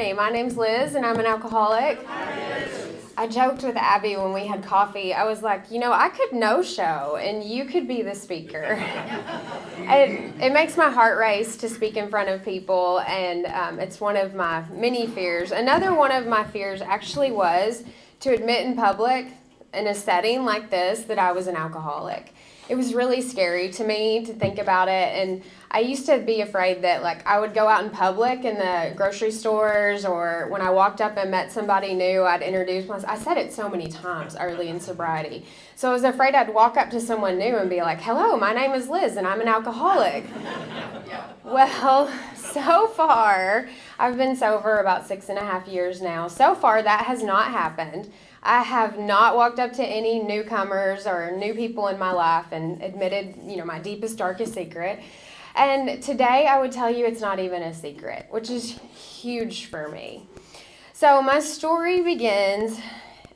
morning. My name's Liz, and I'm an alcoholic. I joked with Abby when we had coffee. I was like, I could no-show, and you could be the speaker. It makes my heart race to speak in front of people, and it's one of my many fears. Another one of my fears actually was to admit in public, in a setting like this, that I was an alcoholic. It was really scary to me to think about it, and I used to be afraid that I would go out in public in the grocery stores, or when I walked up and met somebody new, I'd introduce myself. I said it so many times early in sobriety. So I was afraid I'd walk up to someone new and be like, hello, my name is Liz and I'm an alcoholic. Well, so far, I've been sober about 6.5 years now. So far, that has not happened. I have not walked up to any newcomers or new people in my life and admitted, my deepest, darkest secret. And today I would tell you it's not even a secret, which is huge for me. So my story begins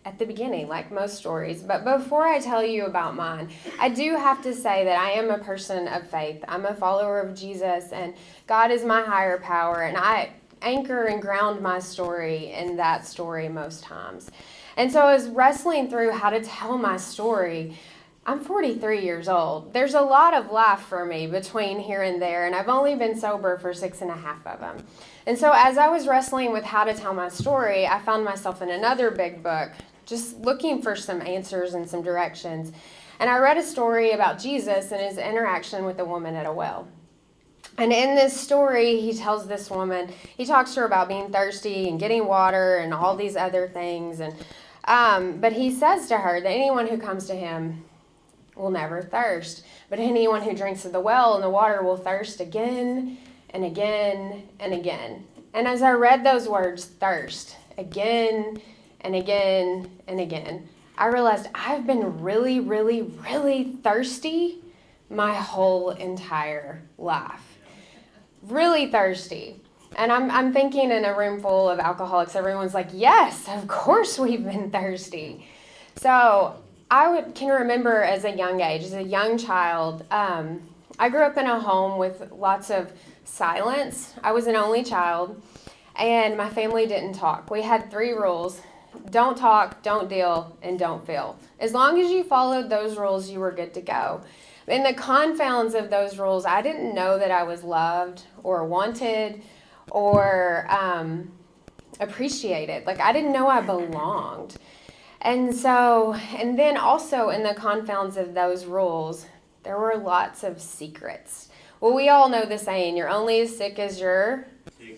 at the beginning, like most stories. But before I tell you about mine, I do have to say that I am a person of faith. I'm a follower of Jesus, and God is my higher power, and I anchor and ground my story in that story most times. And so I was wrestling through how to tell my story. I'm 43 years old. There's a lot of life for me between here and there, and I've only been sober for 6.5 of them. And so as I was wrestling with how to tell my story, I found myself in another big book, just looking for some answers and some directions. And I read a story about Jesus and his interaction with a woman at a well. And in this story, he tells this woman, he talks to her about being thirsty and getting water and all these other things. But he says to her that anyone who comes to him will never thirst. But anyone who drinks of the well and the water will thirst again and again and again. And as I read those words, thirst, again and again and again, I realized I've been really, really, really thirsty my whole entire life. Really thirsty. And I'm thinking in a room full of alcoholics, everyone's like, yes, of course we've been thirsty. So can remember as a young age, as a young child, I grew up in a home with lots of silence. I was an only child, and my family didn't talk. We had 3 rules: don't talk, don't deal, and don't feel. As long as you followed those rules, you were good to go. In the confounds of those rules, I didn't know that I was loved or wanted or appreciated. I didn't know I belonged. And then also in the confounds of those rules, there were lots of secrets. Well, we all know the saying, you're only as sick as your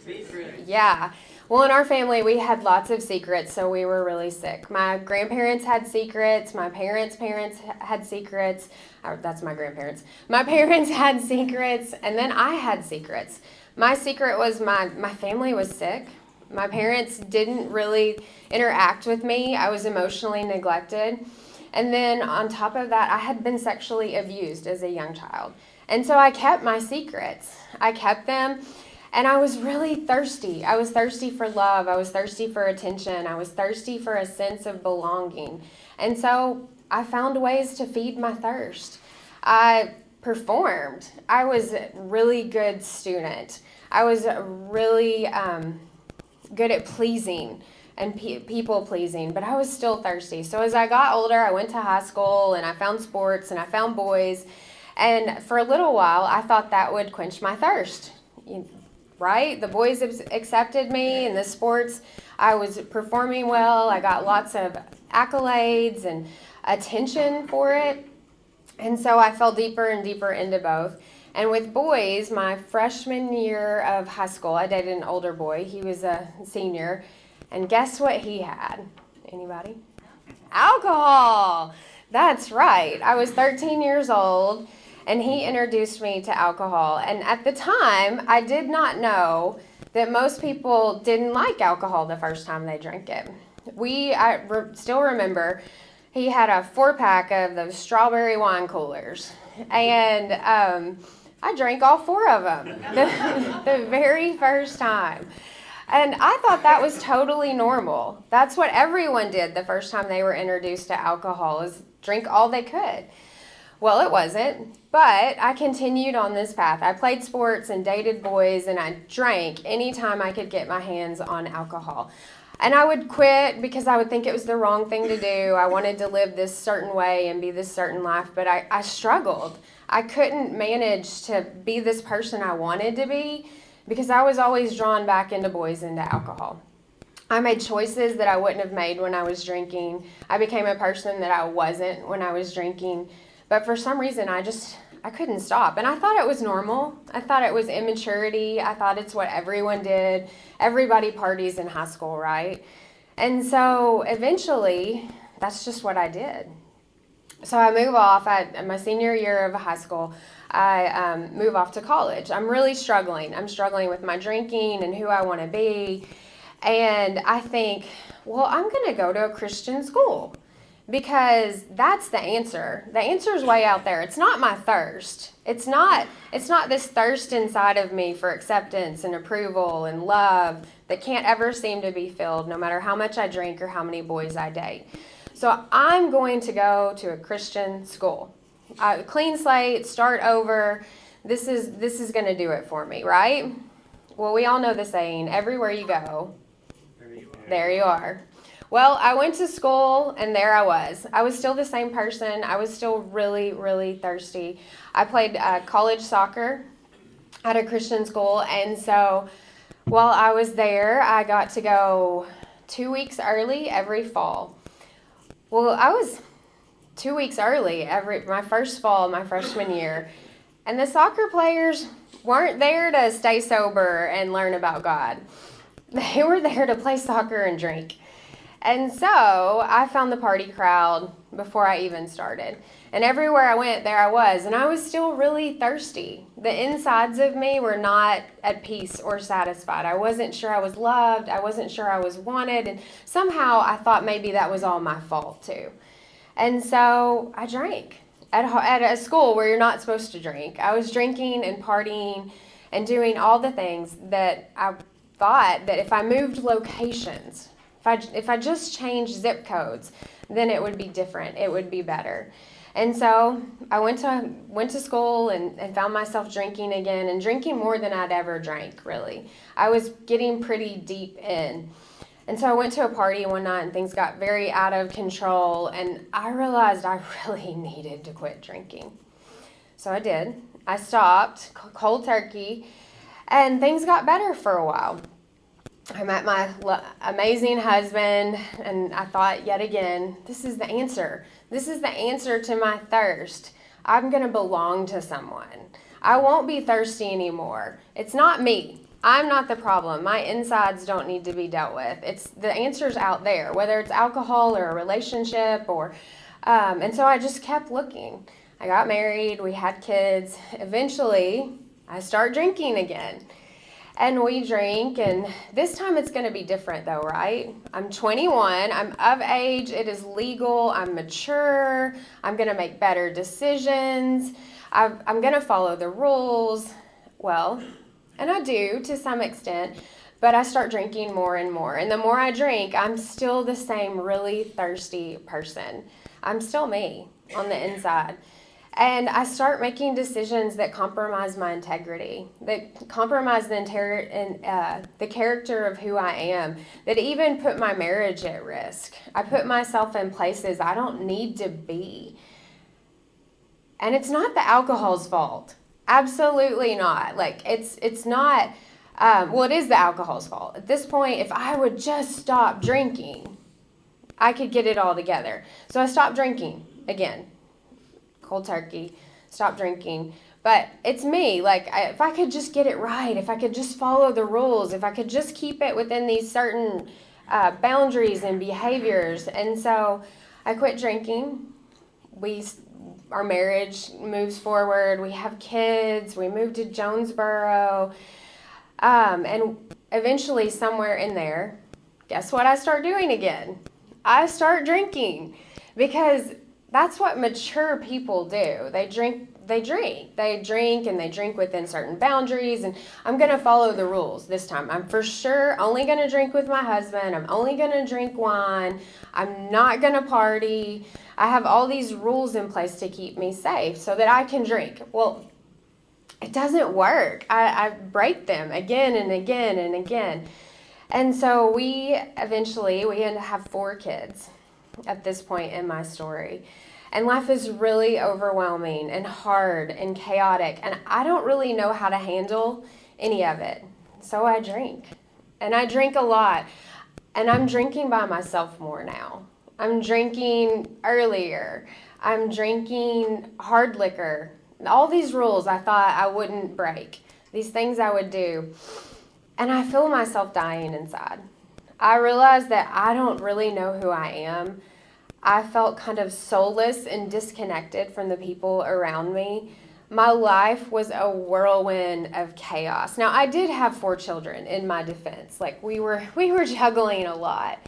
secret. Yeah. Well, in our family, we had lots of secrets, so we were really sick. My grandparents had secrets. My parents' had secrets. That's my grandparents. My parents had secrets, and then I had secrets. My secret was my family was sick. My parents didn't really interact with me. I was emotionally neglected. And then on top of that, I had been sexually abused as a young child. And so I kept my secrets. I kept them. And I was really thirsty. I was thirsty for love. I was thirsty for attention. I was thirsty for a sense of belonging. And so I found ways to feed my thirst. I performed. I was a really good student. I was really good at pleasing and people pleasing, but I was still thirsty. So as I got older, I went to high school and I found sports and I found boys. And for a little while, I thought that would quench my thirst. Right? The boys accepted me in the sports. I was performing well. I got lots of accolades and attention for it. And so I fell deeper and deeper into both. And with boys, my freshman year of high school, I dated an older boy. He was a senior. And guess what he had? Anybody? Alcohol. That's right. I was 13 years old. And he introduced me to alcohol. And at the time, I did not know that most people didn't like alcohol the first time they drank it. I still remember he had a 4-pack of those strawberry wine coolers. And I drank all 4 of them the very first time. And I thought that was totally normal. That's what everyone did the first time they were introduced to alcohol, is drink all they could. Well, it wasn't, but I continued on this path. I played sports and dated boys, and I drank anytime I could get my hands on alcohol. And I would quit because I would think it was the wrong thing to do. I wanted to live this certain way and be this certain life, but I struggled. I couldn't manage to be this person I wanted to be because I was always drawn back into boys, into alcohol. I made choices that I wouldn't have made when I was drinking. I became a person that I wasn't when I was drinking. But for some reason, I couldn't stop. And I thought it was normal. I thought it was immaturity. I thought it's what everyone did. Everybody parties in high school, right? And so eventually, that's just what I did. So I move off. My senior year of high school, I move off to college. I'm really struggling. I'm struggling with my drinking and who I want to be. And I think, well, I'm going to go to a Christian school. Because that's the answer. The answer is way out there. It's not my thirst. It's not this thirst inside of me for acceptance and approval and love that can't ever seem to be filled no matter how much I drink or how many boys I date. So I'm going to go to a Christian school. Clean slate, start over. This is going to do it for me, right? Well, we all know the saying, everywhere you go, there you are. Well, I went to school, and there I was. I was still the same person. I was still really, really thirsty. I played college soccer at a Christian school, and so while I was there, I got to go 2 weeks early every fall. Well, I was 2 weeks early my first fall, my freshman year, and the soccer players weren't there to stay sober and learn about God. They were there to play soccer and drink. And so I found the party crowd before I even started. And everywhere I went, there I was. And I was still really thirsty. The insides of me were not at peace or satisfied. I wasn't sure I was loved. I wasn't sure I was wanted. And somehow I thought maybe that was all my fault too. And so I drank at a school where you're not supposed to drink. I was drinking and partying and doing all the things that I thought that if I moved locations, if I just changed zip codes, then it would be different. It would be better. And so I went to school and found myself drinking again, and drinking more than I'd ever drank, really. I was getting pretty deep in. And so I went to a party one night, and things got very out of control, and I realized I really needed to quit drinking. So I did. I stopped cold turkey, and things got better for a while. I met my amazing husband, and I thought, yet again, this is the answer. This is the answer to my thirst. I'm going to belong to someone. I won't be thirsty anymore. It's not me. I'm not the problem. My insides don't need to be dealt with. The answer's out there, whether it's alcohol or a relationship and so I just kept looking. I got married. We had kids. Eventually, I start drinking again. And we drink, and this time it's going to be different though, right? I'm 21, I'm of age, it is legal, I'm mature, I'm going to make better decisions, I'm going to follow the rules. Well, and I do to some extent, but I start drinking more and more. And the more I drink, I'm still the same really thirsty person. I'm still me on the inside. And I start making decisions that compromise my integrity, that compromise the character of who I am, that even put my marriage at risk. I put myself in places I don't need to be. And it's not the alcohol's fault. Absolutely not. It's not, it is the alcohol's fault. At this point, if I would just stop drinking, I could get it all together. So I stopped drinking again. Cold turkey, stop drinking. But it's me. If I could just get it right, if I could just follow the rules, if I could just keep it within these certain boundaries and behaviors. And so I quit drinking. Our marriage moves forward. We have kids. We moved to Jonesboro. And eventually, somewhere in there, guess what I start doing again? I start drinking because that's what mature people do. They drink they drink. They drink, and they drink within certain boundaries, and I'm going to follow the rules this time. I'm for sure only going to drink with my husband. I'm only going to drink wine. I'm not going to party. I have all these rules in place to keep me safe so that I can drink. Well, it doesn't work. I break them again and again and again. And so we had to have 4 kids at this point in my story. And life is really overwhelming and hard and chaotic. And I don't really know how to handle any of it. So I drink. And I drink a lot. And I'm drinking by myself more now. I'm drinking earlier. I'm drinking hard liquor. All these rules I thought I wouldn't break. These things I would do. And I feel myself dying inside. I realized that I don't really know who I am. I felt kind of soulless and disconnected from the people around me. My life was a whirlwind of chaos. Now, I did have 4 children in my defense. Like, we were juggling a lot.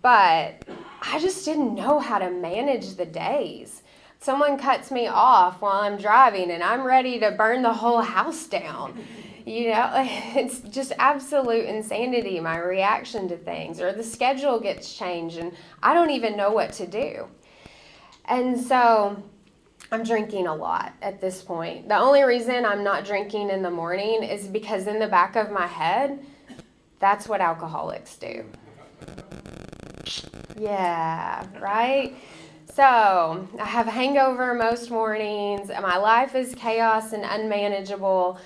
But I just didn't know how to manage the days. Someone cuts me off while I'm driving, and I'm ready to burn the whole house down. You know, it's just absolute insanity, my reaction to things. Or the schedule gets changed, and I don't even know what to do. And so I'm drinking a lot at this point. The only reason I'm not drinking in the morning is because in the back of my head, that's what alcoholics do. Yeah, right? So I have a hangover most mornings. My life is chaos and unmanageable.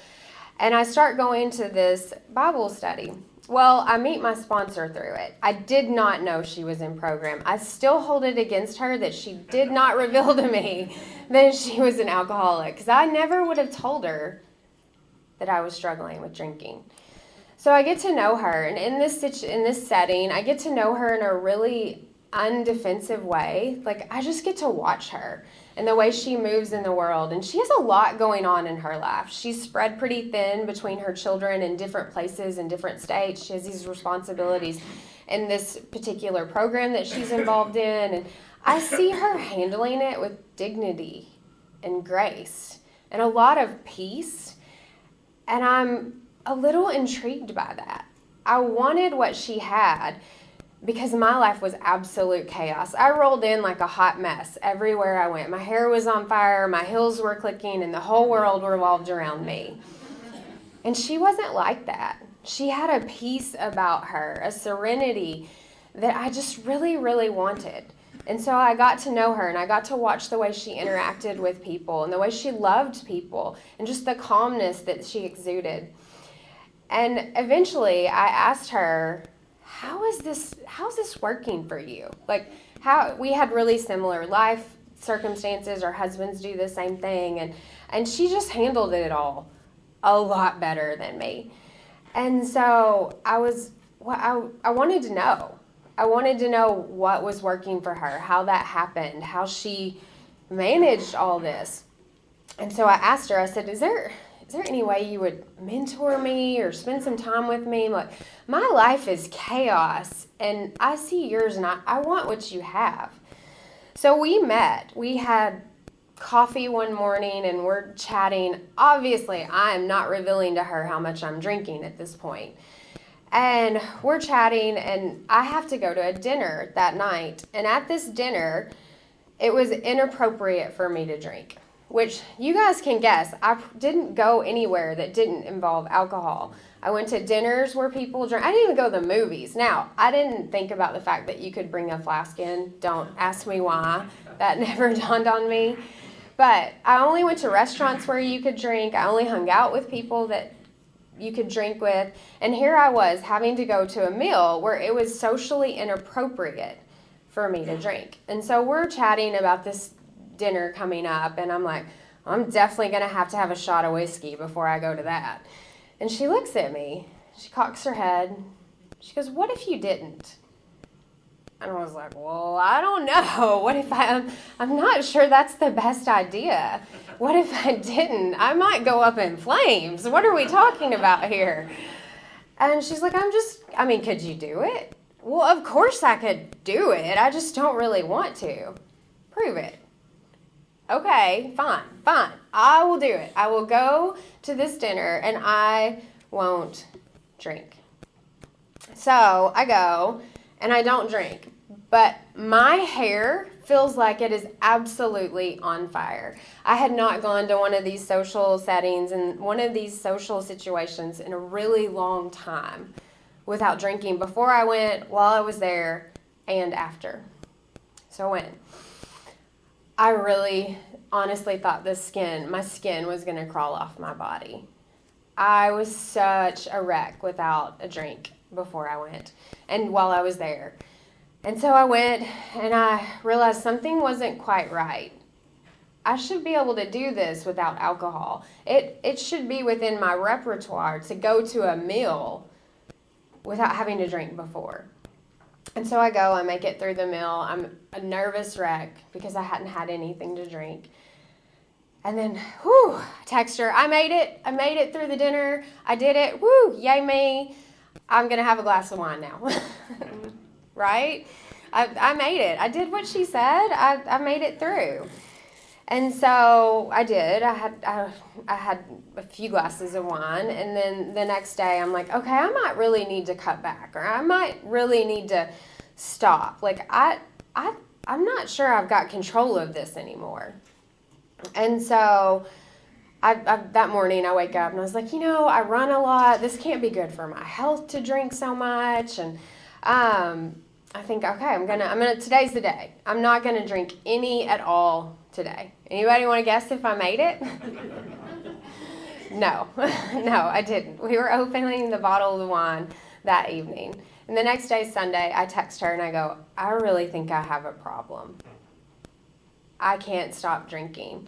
And I start going to this Bible study. Well, I meet my sponsor through it. I did not know she was in program. I still hold it against her that she did not reveal to me that she was an alcoholic, because I never would have told her that I was struggling with drinking. So I get to know her, and in this setting, I get to know her in a really undefensive way. Like, I just get to watch her and the way she moves in the world. And she has a lot going on in her life. She's spread pretty thin between her children in different places and different states. She has these responsibilities in this particular program that she's involved in. And I see her handling it with dignity and grace and a lot of peace. And I'm a little intrigued by that. I wanted what she had, because my life was absolute chaos. I rolled in like a hot mess everywhere I went. My hair was on fire, my heels were clicking, and the whole world revolved around me. And she wasn't like that. She had a peace about her, a serenity that I just really, really wanted. And so I got to know her, and I got to watch the way she interacted with people and the way she loved people and just the calmness that she exuded. And eventually I asked her, how's this working for you? Like, how we had really similar life circumstances. Our husbands do the same thing. And she just handled it all a lot better than me. And so I wanted to know. I wanted to know what was working for her, how that happened, how she managed all this. And so I asked her, I said, is there any way you would mentor me or spend some time with me? Like, my life is chaos, and I see yours, and I want what you have. So we met. We had coffee one morning, and we're chatting. Obviously, I am not revealing to her how much I'm drinking at this point. And we're chatting, and I have to go to a dinner that night. And at this dinner, it was inappropriate for me to drink, which you guys can guess. I didn't go anywhere that didn't involve alcohol. I went to dinners where people drank. I didn't even go to the movies. Now, I didn't think about the fact that you could bring a flask in. Don't ask me why. That never dawned on me. But I only went to restaurants where you could drink. I only hung out with people that you could drink with. And here I was having to go to a meal where it was socially inappropriate for me to drink. And so we're chatting about this dinner coming up, and I'm like, I'm definitely going to have a shot of whiskey before I go to that. And she looks at me. She cocks her head. She goes, what if you didn't? And I was like, well, I don't know. What if I'm not sure that's the best idea. What if I didn't? I might go up in flames. What are we talking about here? And she's like, could you do it? Well, of course I could do it. I just don't really want to. Prove it. okay, fine. I will do it. I will go to this dinner and I won't drink. So I go and I don't drink, but my hair feels like it is absolutely on fire. I had not gone to one of these social settings and one of these social situations in a really long time without drinking, before I went, while I was there, and after. So I went. I really honestly thought my skin was going to crawl off my body. I was such a wreck without a drink before I went and while I was there. And so I went and I realized something wasn't quite right. I should be able to do this without alcohol. It should be within my repertoire to go to a meal without having to drink before. And so I go, I make it through the meal. I'm a nervous wreck because I hadn't had anything to drink. And then, text her, I made it through the dinner. I did it. Yay me. I'm going to have a glass of wine now. Right? I made it. I did what she said. I made it through. And so I did. I had a few glasses of wine, and then the next day I'm like, okay, I might really need to cut back, or I might really need to stop. Like I'm not sure I've got control of this anymore. And so that morning I wake up and I was like, I run a lot. This can't be good for my health to drink so much. And I think, okay, I'm gonna. Today's the day. I'm not gonna drink any at all today. Anybody want to guess if I made it? No, I didn't. We were opening the bottle of wine that evening. And the next day, Sunday, I text her and I go, I really think I have a problem. I can't stop drinking.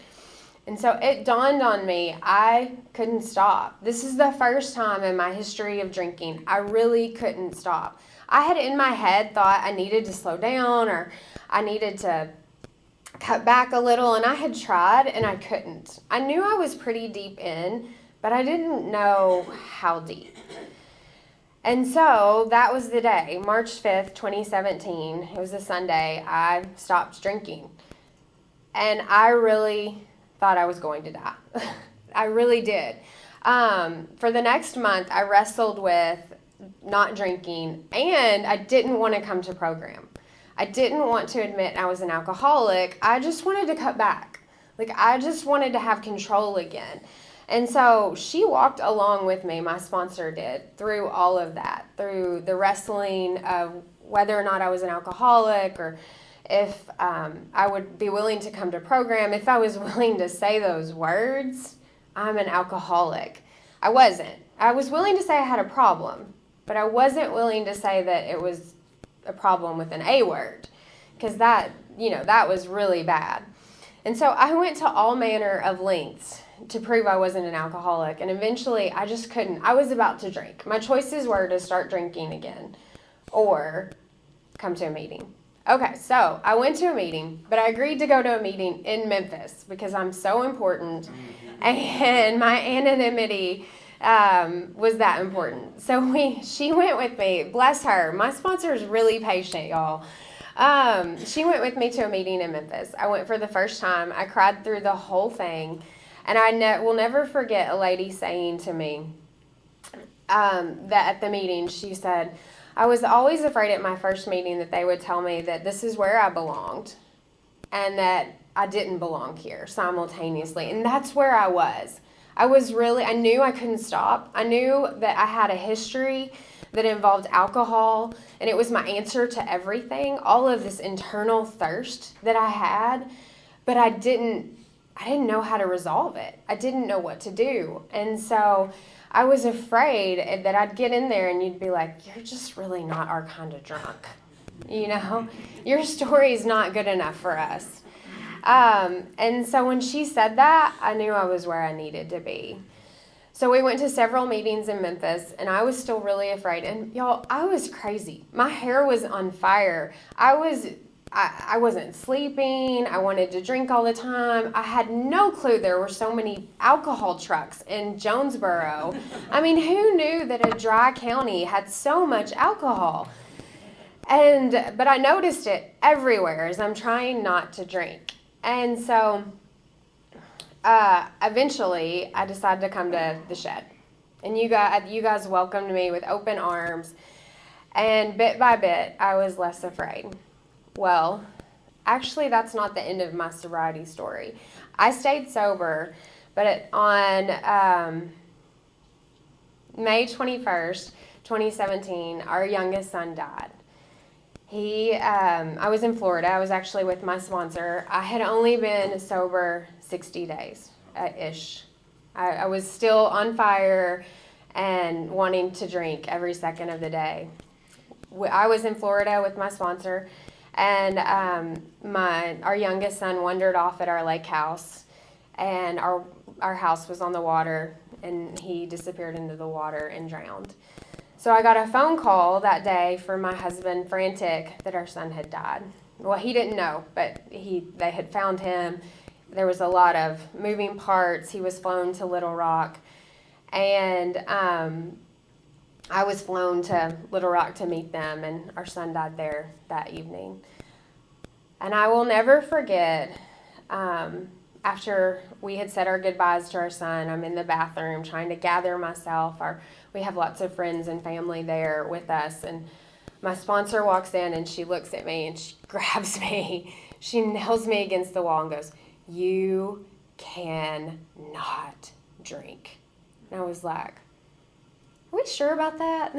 And so it dawned on me, I couldn't stop. This is the first time in my history of drinking I really couldn't stop. I had in my head thought I needed to slow down or I needed to cut back a little, and I had tried and I couldn't. I knew I was pretty deep in, but I didn't know how deep. And so that was the day, March 5th, 2017. It was a Sunday. I stopped drinking. And I really thought I was going to die. I really did. For the next month, I wrestled with not drinking, and I didn't want to come to program. I didn't want to admit I was an alcoholic. I just wanted to cut back. I just wanted to have control again. And so she walked along with me, my sponsor did, through all of that, through the wrestling of whether or not I was an alcoholic, or if I would be willing to come to program, if I was willing to say those words, I'm an alcoholic. I wasn't. I was willing to say I had a problem, but I wasn't willing to say that it was a problem with an A word, because that was really bad. And so I went to all manner of lengths to prove I wasn't an alcoholic, and eventually I just couldn't. I was about to drink. My choices were to start drinking again or come to a meeting. Okay, so I went to a meeting, but I agreed to go to a meeting in Memphis because I'm so important, and my anonymity was that important. So she went with me. Bless her. My sponsor is really patient, y'all. She went with me to a meeting in Memphis. I went for the first time. I cried through the whole thing, and I will never forget a lady saying to me that at the meeting, she said, I was always afraid at my first meeting that they would tell me that this is where I belonged and that I didn't belong here simultaneously. And that's where I was. I knew I couldn't stop. I knew that I had a history that involved alcohol, and it was my answer to everything, all of this internal thirst that I had, but I didn't know how to resolve it. I didn't know what to do. And so I was afraid that I'd get in there and you'd be like, you're just really not our kind of drunk. Your story's not good enough for us. And so when she said that, I knew I was where I needed to be. So we went to several meetings in Memphis, and I was still really afraid. And y'all, I was crazy. My hair was on fire. I wasn't sleeping. I wanted to drink all the time. I had no clue there were so many alcohol trucks in Jonesboro. I mean, who knew that a dry county had so much alcohol? But I noticed it everywhere as I'm trying not to drink. And so eventually, I decided to come to the shed. And you guys welcomed me with open arms. And bit by bit, I was less afraid. Well, actually, that's not the end of my sobriety story. I stayed sober, but on May 21st, 2017, our youngest son died. I was in Florida. I was actually with my sponsor. I had only been sober 60 days-ish. I was still on fire and wanting to drink every second of the day. I was in Florida with my sponsor, and our youngest son wandered off at our lake house, and our house was on the water, and he disappeared into the water and drowned. So I got a phone call that day from my husband, frantic, that our son had died. Well, he didn't know, but they had found him. There was a lot of moving parts. He was flown to Little Rock, and I was flown to Little Rock to meet them, and our son died there that evening. And I will never forget, after we had said our goodbyes to our son, I'm in the bathroom trying to gather myself. We have lots of friends and family there with us, and my sponsor walks in, and she looks at me, and she grabs me. She nails me against the wall and goes, "You cannot drink." And I was like, "Are we sure about that?"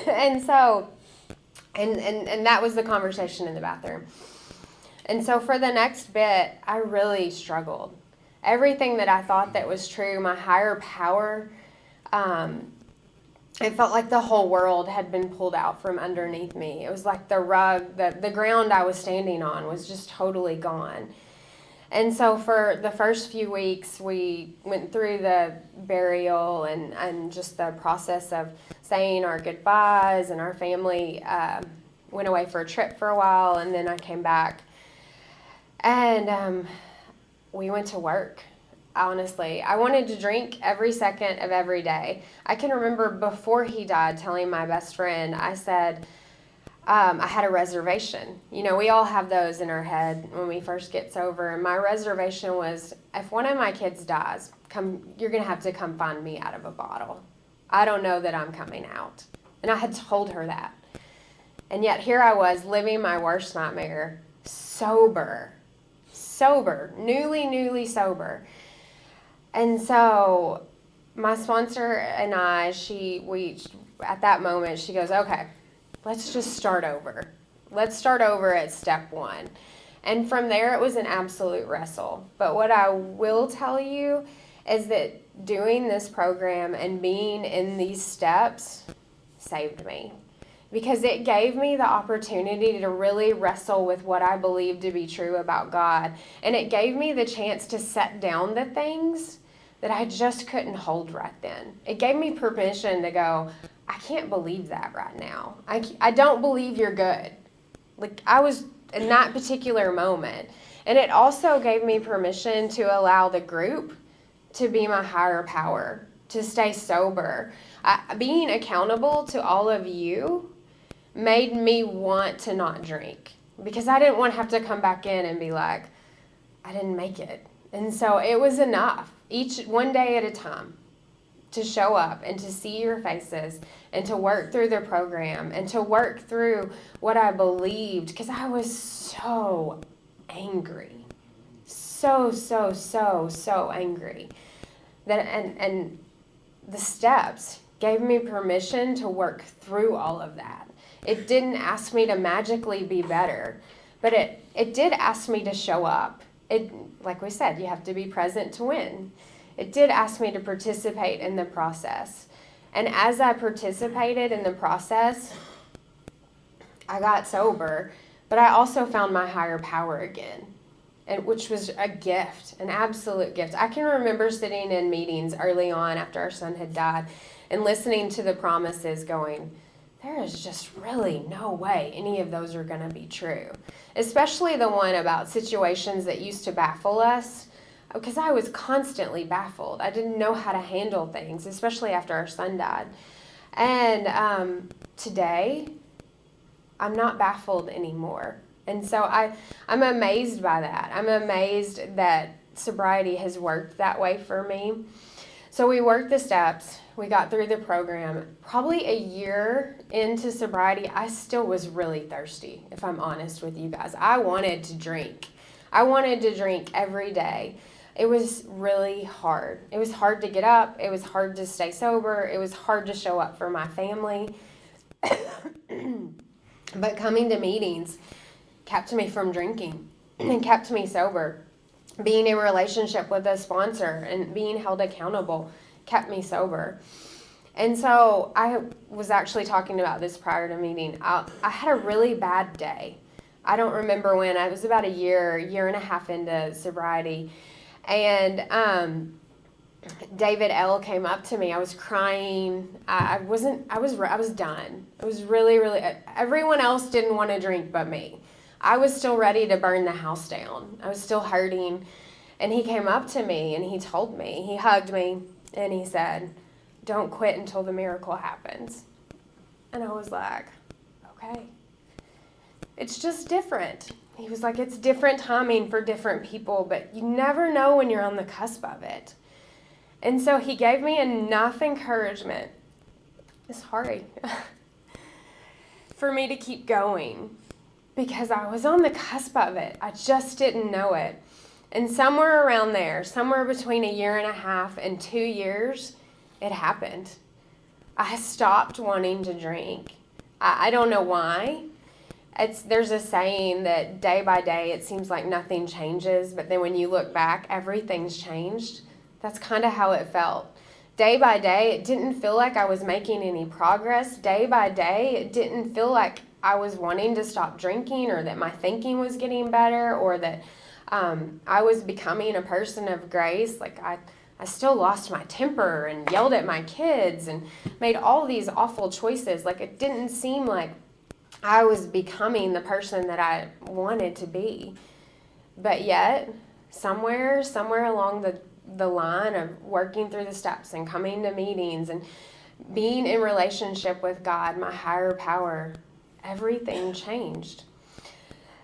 And so, and that was the conversation in the bathroom. And so for the next bit, I really struggled. Everything that I thought that was true, my higher power, it felt like the whole world had been pulled out from underneath me. It was like the rug, the ground I was standing on was just totally gone. And so for the first few weeks, we went through the burial and just the process of saying our goodbyes, and our family went away for a trip for a while, and then I came back. And we went to work. Honestly, I wanted to drink every second of every day. I can remember before he died telling my best friend, I said, I had a reservation. You know, we all have those in our head when we first get sober. And my reservation was, if one of my kids dies, you're going to have to come find me out of a bottle. I don't know that I'm coming out. And I had told her that. And yet here I was living my worst nightmare, sober, newly sober. And so my sponsor and I, at that moment, she goes, "Okay, let's just start over. Let's start over at step one." And from there, it was an absolute wrestle. But what I will tell you is that doing this program and being in these steps saved me. Because it gave me the opportunity to really wrestle with what I believed to be true about God. And it gave me the chance to set down the things that I just couldn't hold right then. It gave me permission to go, I can't believe that right now. I don't believe you're good. Like, I was in that particular moment. And it also gave me permission to allow the group to be my higher power, to stay sober. Being accountable to all of you made me want to not drink, because I didn't want to have to come back in and be like, I didn't make it. And so it was enough, one day at a time, to show up and to see your faces and to work through the program and to work through what I believed, because I was so angry, so angry. And the steps gave me permission to work through all of that. It didn't ask me to magically be better, but it did ask me to show up. Like we said, you have to be present to win. It did ask me to participate in the process. And as I participated in the process, I got sober, but I also found my higher power again, which was a gift, an absolute gift. I can remember sitting in meetings early on after our son had died and listening to the promises going, there is just really no way any of those are going to be true. Especially the one about situations that used to baffle us, because I was constantly baffled. I didn't know how to handle things, especially after our son died. And today, I'm not baffled anymore. And so I'm amazed by that. I'm amazed that sobriety has worked that way for me. So we worked the steps. We got through the program. Probably a year into sobriety, I still was really thirsty, if I'm honest with you guys. I wanted to drink. I wanted to drink every day. It was really hard. It was hard to get up. It was hard to stay sober. It was hard to show up for my family. But coming to meetings kept me from drinking and kept me sober. Being in a relationship with a sponsor and being held accountable kept me sober. And so I was actually talking about this prior to meeting. I had a really bad day. I don't remember when. I was about a year and a half into sobriety. And David L. came up to me. I was crying. I was done. It was really, really, everyone else didn't want to drink but me. I was still ready to burn the house down. I was still hurting. And he came up to me and he told me, he hugged me and he said, "Don't quit until the miracle happens." And I was like, okay. It's just different. He was like, it's different timing for different people, but you never know when you're on the cusp of it. And so he gave me enough encouragement, sorry, for me to keep going. Because I was on the cusp of it. I just didn't know it. And somewhere around there, somewhere between a year and a half and 2 years, it happened. I stopped wanting to drink. I don't know why. There's a saying that day by day it seems like nothing changes, but then when you look back, everything's changed. That's kind of how it felt. Day by day, it didn't feel like I was making any progress. Day by day, it didn't feel like I was wanting to stop drinking or that my thinking was getting better or that I was becoming a person of grace. Like I still lost my temper and yelled at my kids and made all these awful choices. Like it didn't seem like I was becoming the person that I wanted to be. But yet, somewhere along the line of working through the steps and coming to meetings and being in relationship with God, my higher power, everything changed.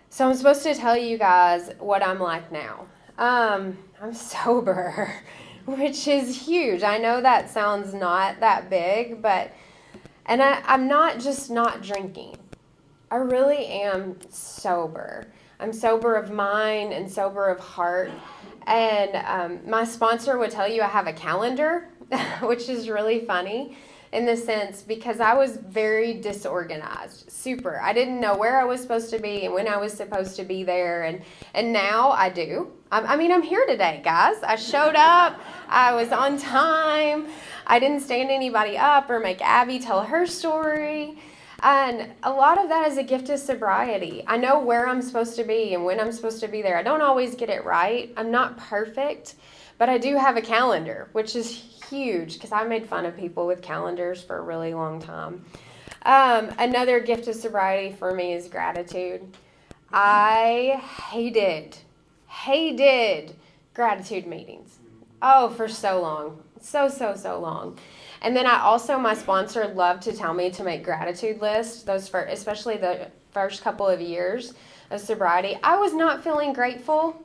So I'm supposed to tell you guys what I'm like now. I'm sober, which is huge. I know that sounds not that big, and I'm not just not drinking. I really am sober. I'm sober of mind and sober of heart. And my sponsor would tell you I have a calendar, which is really funny in the sense because I was very disorganized, super. I didn't know where I was supposed to be and when I was supposed to be there. And now I do. I'm here today, guys. I showed up. I was on time. I didn't stand anybody up or make Abby tell her story. And a lot of that is a gift of sobriety. I know where I'm supposed to be and when I'm supposed to be there. I don't always get it right. I'm not perfect, but I do have a calendar, which is huge because I made fun of people with calendars for a really long time. Another gift of sobriety for me is gratitude. I hated gratitude meetings. Oh, for so long. So long. And then my sponsor loved to tell me to make gratitude lists, especially the first couple of years of sobriety. I was not feeling grateful.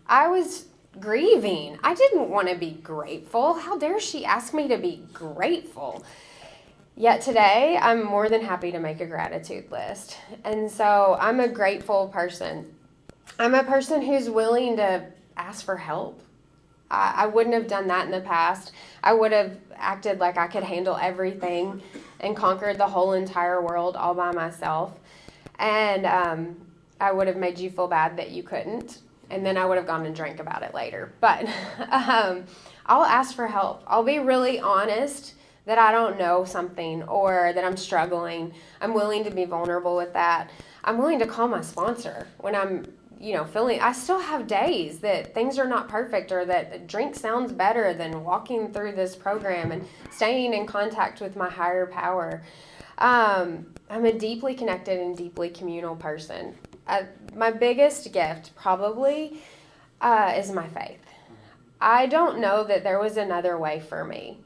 I was grieving. I didn't want to be grateful. How dare she ask me to be grateful? Yet today, I'm more than happy to make a gratitude list. And so I'm a grateful person. I'm a person who's willing to ask for help. I wouldn't have done that in the past. I would have acted like I could handle everything and conquered the whole entire world all by myself. And I would have made you feel bad that you couldn't. And then I would have gone and drank about it later. But I'll ask for help. I'll be really honest that I don't know something or that I'm struggling. I'm willing to be vulnerable with that. I'm willing to call my sponsor when I'm feeling, I still have days that things are not perfect or that the drink sounds better than walking through this program and staying in contact with my higher power. I'm a deeply connected and deeply communal person. My biggest gift probably is my faith. I don't know that there was another way for me.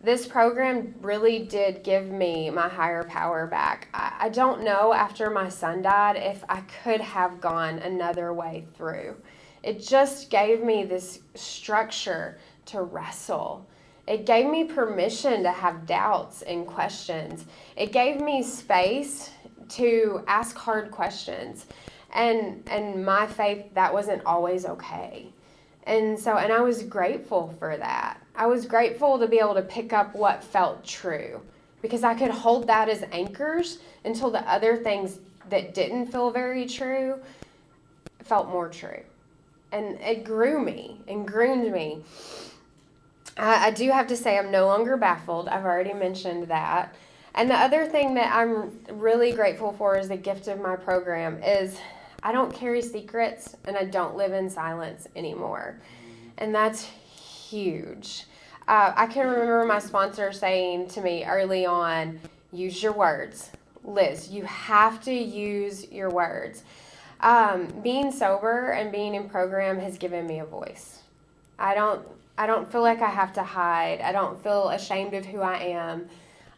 This program really did give me my higher power back. I don't know after my son died if I could have gone another way through. It just gave me this structure to wrestle. It gave me permission to have doubts and questions. It gave me space to ask hard questions. And my faith, that wasn't always okay. And I was grateful for that. I was grateful to be able to pick up what felt true, because I could hold that as anchors until the other things that didn't feel very true felt more true. And it grew me and groomed me. I do have to say I'm no longer baffled. I've already mentioned that. And the other thing that I'm really grateful for as a gift of my program is I don't carry secrets and I don't live in silence anymore. And that's huge. I can remember my sponsor saying to me early on, use your words. Liz, you have to use your words. Being sober and being in program has given me a voice. I don't feel like I have to hide. I don't feel ashamed of who I am.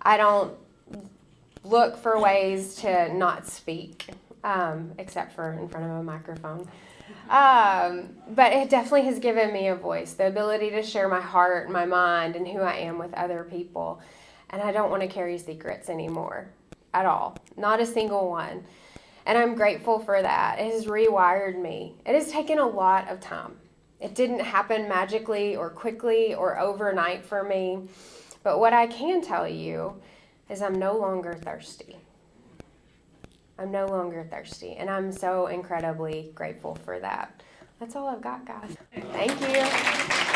I don't look for ways to not speak, except for in front of a microphone. But it definitely has given me a voice, the ability to share my heart, my mind, and who I am with other people. And I don't want to carry secrets anymore at all, not a single one. And I'm grateful for that. It has rewired me. It has taken a lot of time. It didn't happen magically or quickly or overnight for me. But what I can tell you is I'm no longer thirsty. I'm no longer thirsty. And I'm so incredibly grateful for that. That's all I've got, guys. Thank you.